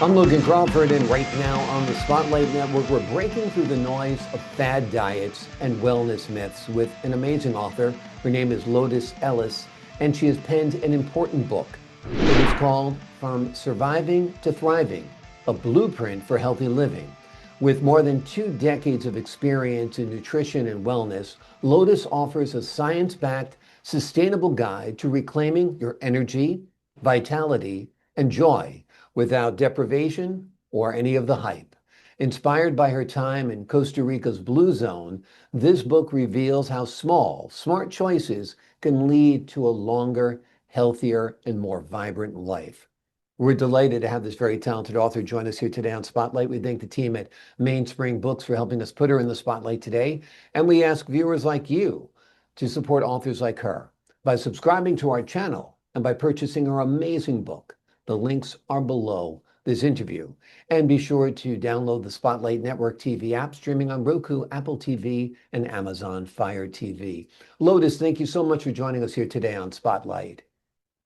I'm Logan Crawford, and right now on the Spotlight Network, we're breaking through the noise of fad diets and wellness myths with an amazing author. Her name is Lotus Ellis, and she has penned an important book. It is called From Surviving to Thriving, a blueprint for healthy living. With more than 2 decades of experience in nutrition and wellness, Lotus offers a science-backed, sustainable guide to reclaiming your energy, vitality, and joy without deprivation or any of the hype. Inspired by her time in Costa Rica's Blue Zone, this book reveals how small, smart choices can lead to a longer, healthier, and more vibrant life. We're delighted to have this very talented author join us here today on Spotlight. We thank the team at Mainspring Books for helping us put her in the spotlight today. And we ask viewers like you to support authors like her by subscribing to our channel and by purchasing her amazing book. The links are below this interview. And be sure to download the Spotlight Network TV app, streaming on Roku, Apple TV, and Amazon Fire TV. Lotus, thank you so much for joining us here today on Spotlight.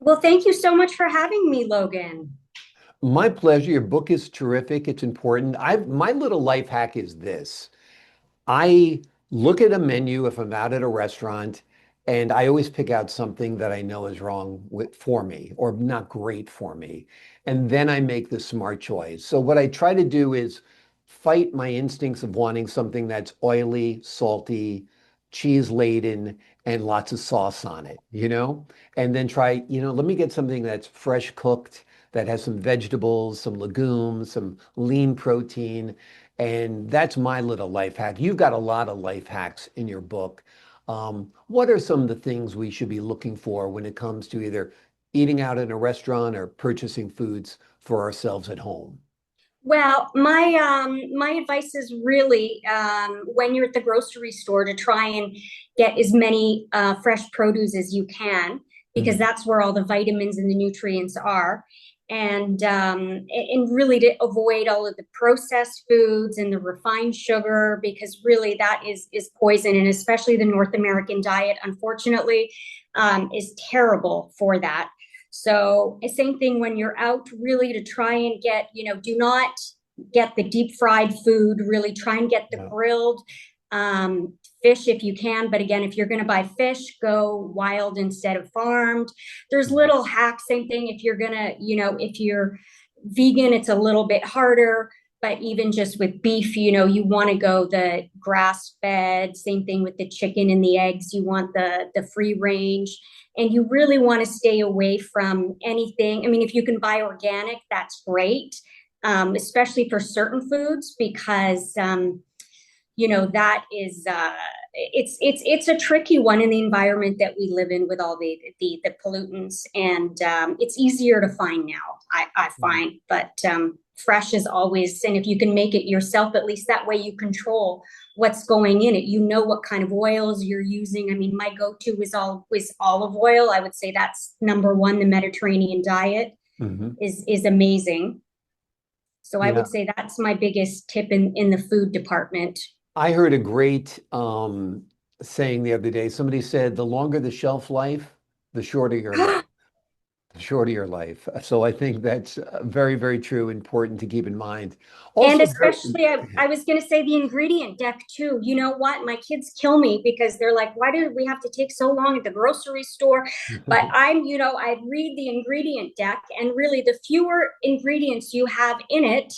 Well, thank you so much for having me, Logan. My pleasure. Your book is terrific. It's important. My little life hack is this. I look at a menu if I'm out at a restaurant, and I always pick out something that I know is wrong for me or not great for me. And then I make the smart choice. So what I try to do is fight my instincts of wanting something that's oily, salty, cheese laden, and lots of sauce on it. And then try, let me get something that's fresh cooked, that has some vegetables, some legumes, some lean protein. And that's my little life hack. You've got a lot of life hacks in your book. What are some of the things we should be looking for when it comes to either eating out in a restaurant or purchasing foods for ourselves at home? Well, my advice is really when you're at the grocery store to try and get as many fresh produce as you can, because Mhm. that's where all the vitamins and the nutrients are. And really to avoid all of the processed foods and the refined sugar, because really that is poison, and especially the North American diet, unfortunately, is terrible for that. So same thing when you're out, really to try and get, do not get the deep fried food, really try and get the Yeah. grilled fish if you can. But again, if you're going to buy fish, go wild instead of farmed. There's Mhm. little hacks, same thing. If you're going to, if you're vegan, it's a little bit harder. But even just with beef, you want to go the grass fed, same thing with the chicken and the eggs. You want the free range, and you really want to stay away from anything. I mean, if you can buy organic, that's great, especially for certain foods, because that is it's a tricky one in the environment that we live in with all the pollutants, and it's easier to find now. I Mhm. find, but fresh is always, and if you can make it yourself, at least that way you control what's going in it. You know what kind of oils you're using. I mean, my go-to is olive oil. I would say that's number one. The Mediterranean diet Mhm. is amazing. So I Yeah. would say that's my biggest tip in the food department. I heard a great saying the other day. Somebody said, the longer the shelf life, the shorter your life. The shorter your life. So I think that's very, very true, important to keep in mind. And Also, very, especially, I was going to say the ingredient deck too. You know what? My kids kill me because they're like, why do we have to take so long at the grocery store? But I read the ingredient deck, and really the fewer ingredients you have in it,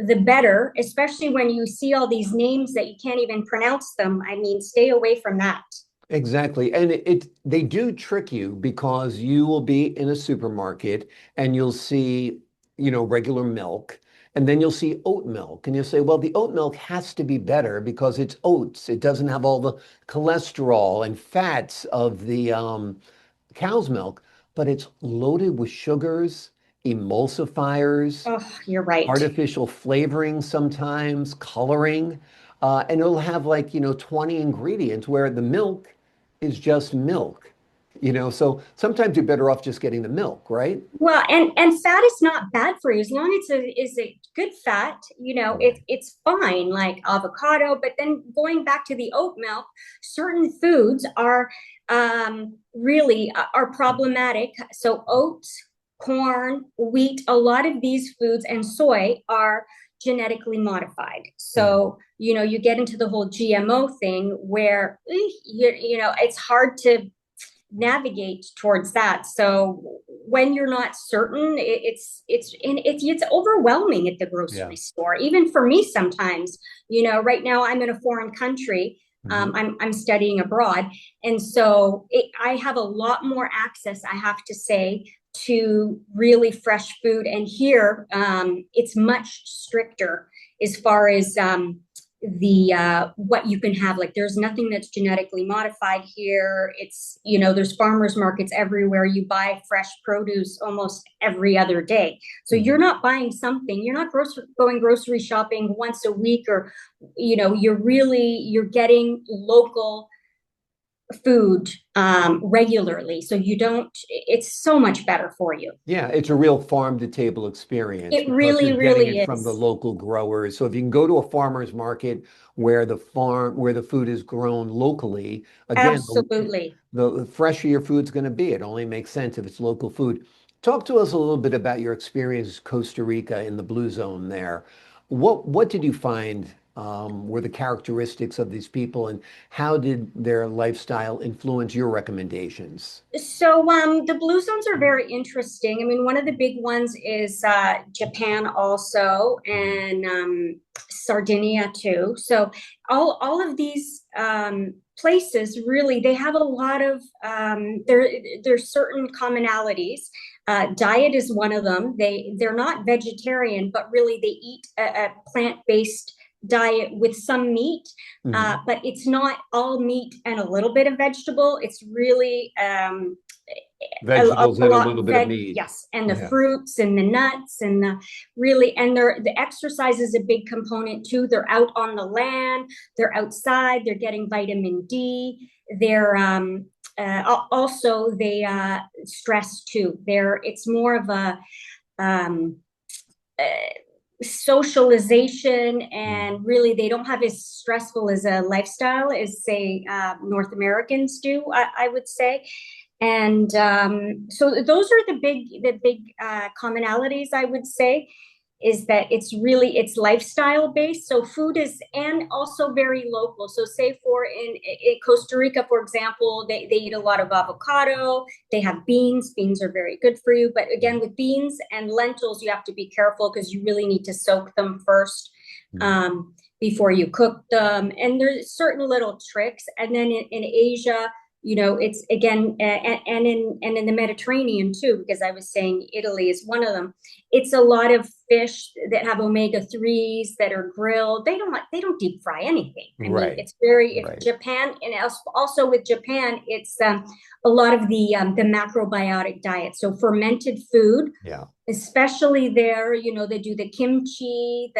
the better, especially when you see all these names that you can't even pronounce them. I mean, stay away from that. Exactly. And they do trick you because you will be in a supermarket and you'll see, regular milk, and then you'll see oat milk. And you'll say, well, the oat milk has to be better because it's oats. It doesn't have all the cholesterol and fats of the cow's milk, but it's loaded with sugars, emulsifiers, Oh, you're right. artificial flavoring sometimes, coloring, and it'll have like, 20 ingredients where the milk is just milk, so sometimes you're better off just getting the milk, right? Well, and fat is not bad for you as long as it is a good fat. Right. It's fine, like avocado. But then going back to the oat milk, certain foods are really are problematic. So oats, corn, wheat, a lot of these foods, and soy are genetically modified. So, you get into the whole GMO thing where, it's hard to navigate towards that. So when you're not certain, it's overwhelming at the grocery store. Even for me, sometimes, right now I'm in a foreign country. I'm studying abroad, and so I have a lot more access, I have to say, to really fresh food. And here, it's much stricter as far as the what you can have. Like, there's nothing that's genetically modified here. It's, there's farmers markets everywhere. You buy fresh produce almost every other day. So you're not buying something, you're not going grocery shopping once a week, or you're getting local food regularly. So it's so much better for you. Yeah, it's a real farm to table experience It because really, you're getting really it from the is. local growers. So if you can go to a farmer's market where the food is grown locally, again, Absolutely. the fresher your food's going to be. It only makes sense if it's local food. Talk to us a little bit about your experience in Costa Rica in the Blue Zone there. What did you find were the characteristics of these people, and how did their lifestyle influence your recommendations? So the blue zones are very interesting. I mean, one of the big ones is Japan also, and Sardinia too. So all of these places, really, they have a lot of there's certain commonalities. Diet is one of them. They're not vegetarian, but really they eat a plant-based diet with some meat, but it's not all meat and a little bit of vegetable. It's really Vegetables a and a lot little bit of veg, meat. yes, and the Yeah. fruits and the nuts and the exercise is a big component too. They're out on the land, they're outside, they're getting vitamin D. They're also they stress too. It's more of a um, uh, socialization, and really they don't have as stressful as a lifestyle as, say, North Americans do, I would say. And so those are the big commonalities, I would say, is that it's lifestyle based. So food is, and also very local. So say in Costa Rica, for example, they eat a lot of avocado. They have beans. Beans are very good for you. But again, with beans and lentils, you have to be careful because you really need to soak them first before you cook them. And there's certain little tricks. And then in Asia, it's again, and in the Mediterranean too, because I was saying Italy is one of them. It's a lot of fish that have omega-3s that are grilled. They don't deep fry anything. I mean, Right. it's very, if Right. Japan, and also with Japan, it's a lot of the macrobiotic diet. So fermented food, Yeah. especially there, they do the kimchi,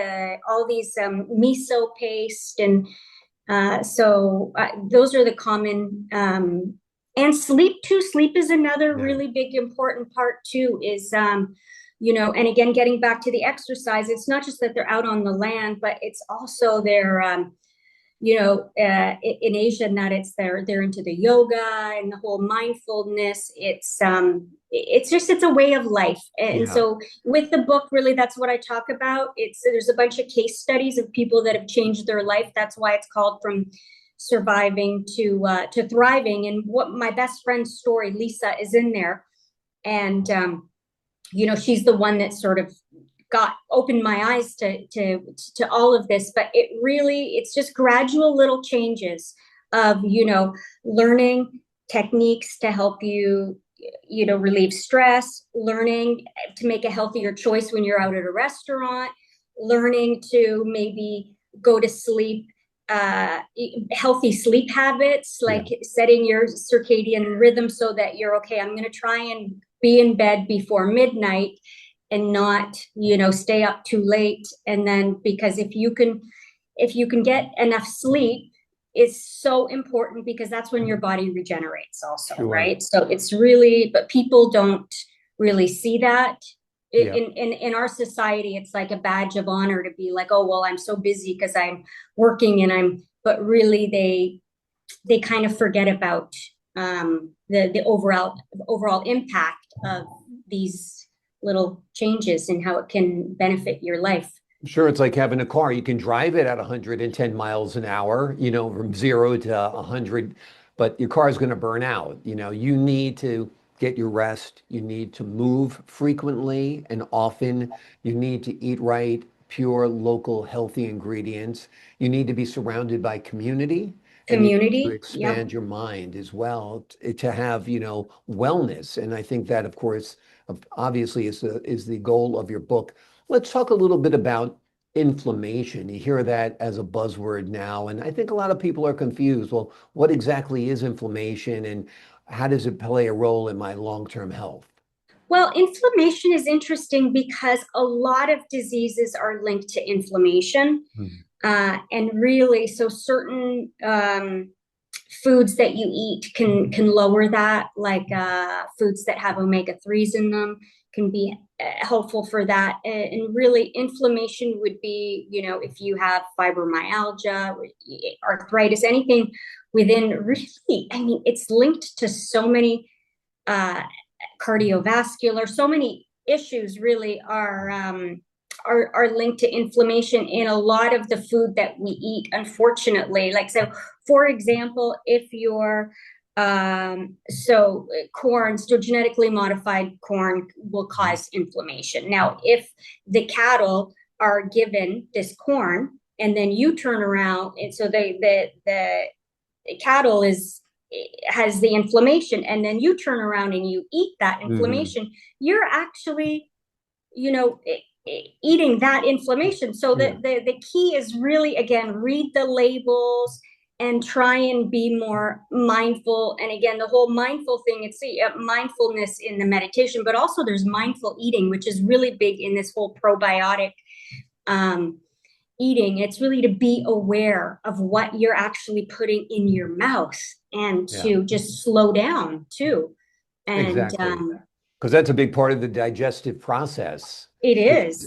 all these miso paste, and those are the common, and sleep too. Sleep is another Yeah. really big important part too, is and again, getting back to the exercise, it's not just that they're out on the land, but it's also their in Asia, and that they're into the yoga and the whole mindfulness. It's a way of life. And Yeah. so with the book, really, that's what I talk about. There's a bunch of case studies of people that have changed their life. That's why it's called From Surviving to Thriving. And what my best friend's story, Lisa, is in there. And she's the one that sort of opened my eyes to all of this. But it's just gradual little changes of learning techniques to help you relieve stress, learning to make a healthier choice when you're out at a restaurant, learning to maybe go to sleep, healthy sleep habits, like setting your circadian rhythm so that you're okay. I'm going to try and be in bed before midnight and not stay up too late. And then, because if you can get enough sleep, is so important, because that's when your body regenerates also, Sure. right? So it's really, but people don't really see that. Yeah. In our society, it's like a badge of honor to be like, oh, well, I'm so busy because I'm working, but really they kind of forget about the overall impact of these little changes in how it can benefit your life. Sure, it's like having a car. You can drive it at 110 miles an hour, from 0 to 100, but your car is going to burn out. You need to get your rest. You need to move frequently and often. You need to eat right, pure, local, healthy ingredients. You need to be surrounded by community, and you need to Community, yep. expand your mind as well to have, wellness. And I think that, of course, obviously is the goal of your book. Let's talk a little bit about inflammation. You hear that as a buzzword now, and I think a lot of people are confused. Well, what exactly is inflammation, and how does it play a role in my long-term health? Well, inflammation is interesting because a lot of diseases are linked to inflammation. Hmm. And really, so certain foods that you eat can lower that, like foods that have omega 3s in them can be helpful for that. And really, inflammation would be, if you have fibromyalgia, arthritis, anything within really, I mean, it's linked to so many uh, cardiovascular, so many issues really are linked to inflammation in a lot of the food that we eat, unfortunately. Like, so for example, if you're corn, so genetically modified corn will cause inflammation. Now, if the cattle are given this corn and then you turn around, and so the cattle has the inflammation, and then you turn around and you eat that Hmm. inflammation, you're actually, you know, eating that inflammation. So Yeah. the key is really, again, read the labels and try and be more mindful. And again, the whole mindful thing, it's mindfulness in the meditation, but also there's mindful eating, which is really big in this whole probiotic um, eating. It's really to be aware of what you're actually putting in your mouth and Yeah, to just slow down too. And exactly. Because that's a big part of the digestive process. it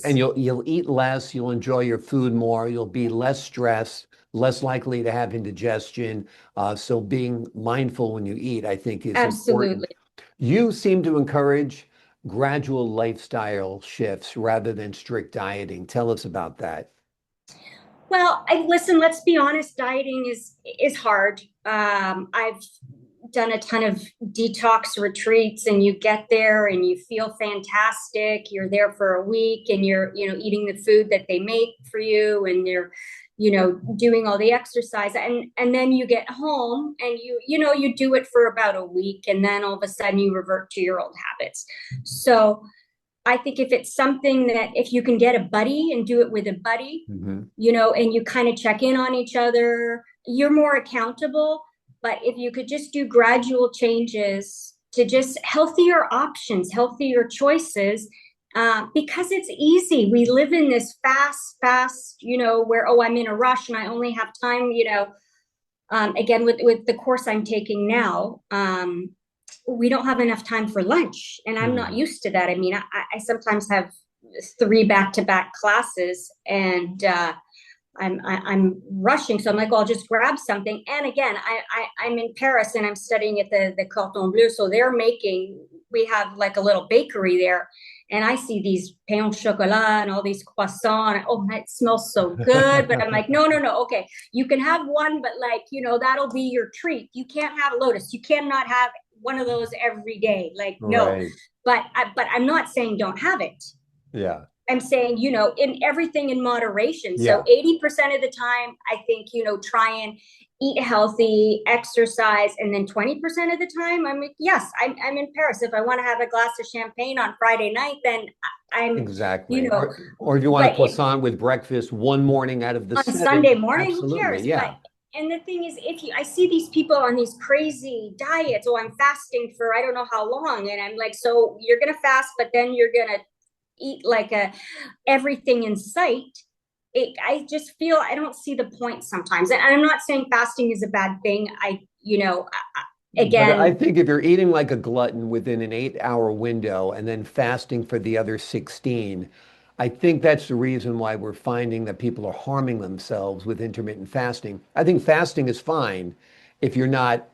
And is you'll eat less, you'll enjoy your food more, you'll be less stressed, less likely to have indigestion. So being mindful when you eat, I think, is important. absolutely. You seem to encourage gradual lifestyle shifts rather than strict dieting. Tell us about that. Well, I listen, let's be honest, dieting is hard. I've done a ton of detox retreats, and you get there and you feel fantastic. You're there for a week and you're, eating the food that they make for you, and you're, doing all the exercise, and then you get home and you do it for about a week, and then all of a sudden you revert to your old habits. So I think if it's something that if you can get a buddy and do it with a buddy, Hmm. and you kind of check in on each other, you're more accountable. But if you could just do gradual changes to just healthier options, healthier choices, because it's easy. We live in this fast, where, oh, I'm in a rush and I only have time, again, with the course I'm taking now, we don't have enough time for lunch, and I'm not Hmm. used to that. I mean, I sometimes have three back-to-back classes, and I'm rushing, so I'm like, well, I'll just grab something. And again, I'm in Paris and I'm studying at the Cordon Bleu, so we have like a little bakery there, and I see these pain au chocolat and all these croissants. And, oh, it smells so good, but I'm like, no, no, no, okay, you can have one, but like, that'll be your treat. You can't have Lotus. You cannot have one of those every day. Like, no. Right. But I'm not saying don't have it. Yeah. I'm saying, in everything in moderation. So Yeah. 80% of the time, I think, try and eat healthy, exercise. And then 20% of the time, I'm like, yes, I'm in Paris. If I want to have a glass of champagne on Friday night, then I'm, Exactly. Or if you want a but croissant with breakfast one morning out of the on Sunday seven, morning, who absolutely. cares? But Yeah. and the thing is, I see these people on these crazy diets, oh, I'm fasting for I don't know how long, and I'm like, so you're gonna fast, but then you're gonna eat like a everything in sight. I just feel I don't see the point sometimes, and I'm not saying fasting is a bad thing. But I Again, think if you're eating like a glutton within an 8 hour window and then fasting for the other 16, I think that's the reason why we're finding that people are harming themselves with intermittent fasting. I think fasting is fine if you're not,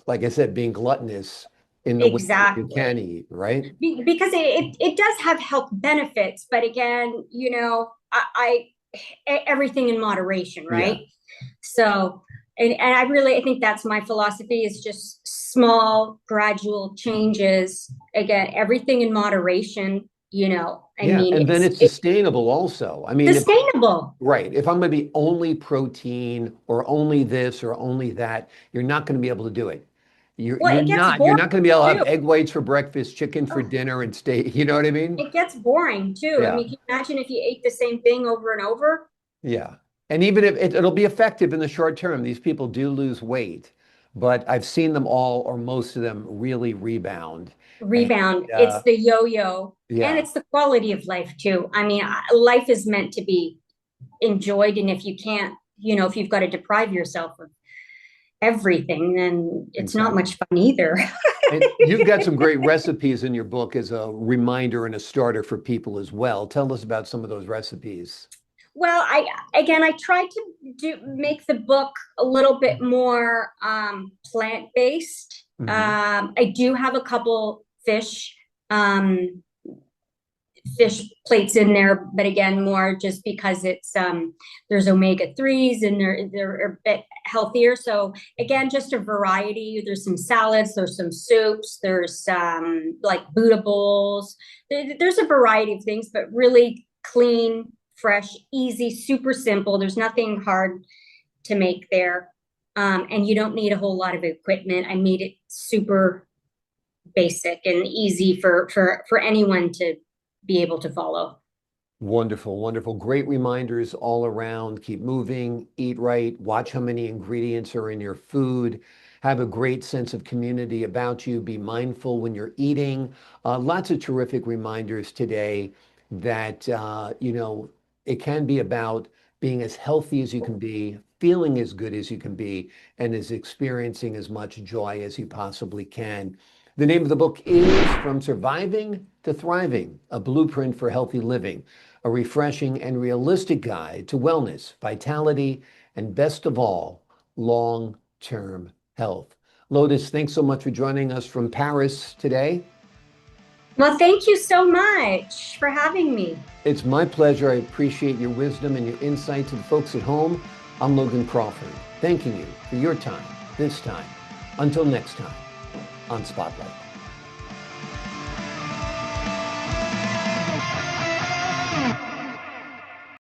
like I said, being gluttonous in the way that you can Exactly. eat, right? Because it does have health benefits, but again, everything in moderation, Yeah. right? So, and I think that's my philosophy, is just small, gradual changes. Again, everything in moderation, I Yeah. mean, And then it's it's sustainable also. I mean, if sustainable. right, if I'm going to be only protein or only this or only that, you're not going to be able to do it. You're Well, you're it gets not you're boring not going to be able to have too. egg whites for breakfast, chicken for Oh, dinner, and steak. You know what I mean? it gets boring too. I Yeah. mean, can you imagine if you ate the same thing over and over? Yeah. And even if it'll be effective in the short term, these people do lose weight, but I've seen them all or most of them really rebound. And Rebound. uh, It's the yo-yo, and yeah, it's the quality of life too. I mean, life is meant to be enjoyed, and if you can't, if you've got to deprive yourself of everything, then it's not exactly. much fun either. And you've got some great recipes in your book as a reminder and a starter for people as well. Tell us about some of those recipes. Well, I tried to make the book a little bit more plant-based. Hmm. I do have a couple um, fish plates in there, but again, more just because it's there's omega 3s and they're a bit healthier. So again, just a variety. There's some salads, there's some soups, there's like Buddha bowls. There's a variety of things, but really clean, fresh, easy, super simple. There's nothing hard to make there. And you don't need a whole lot of equipment. I made it super basic and easy for anyone to be able to follow. Wonderful, wonderful. Great reminders all around. Keep moving, eat right, watch how many ingredients are in your food. Have a great sense of community about you. Be mindful when you're eating. Lots of terrific reminders today that, it can be about being as healthy as you can be, feeling as good as you can be, and is experiencing as much joy as you possibly can. The name of the book is From Surviving to Thriving, a blueprint for healthy living, a refreshing and realistic guide to wellness, vitality, and best of all, long-term health. Lotus, thanks so much for joining us from Paris today. Well, thank you so much for having me. It's my pleasure. I appreciate your wisdom and your insight to the folks at home. I'm Logan Crawford, thanking you for your time this time. Until next time on Spotlight.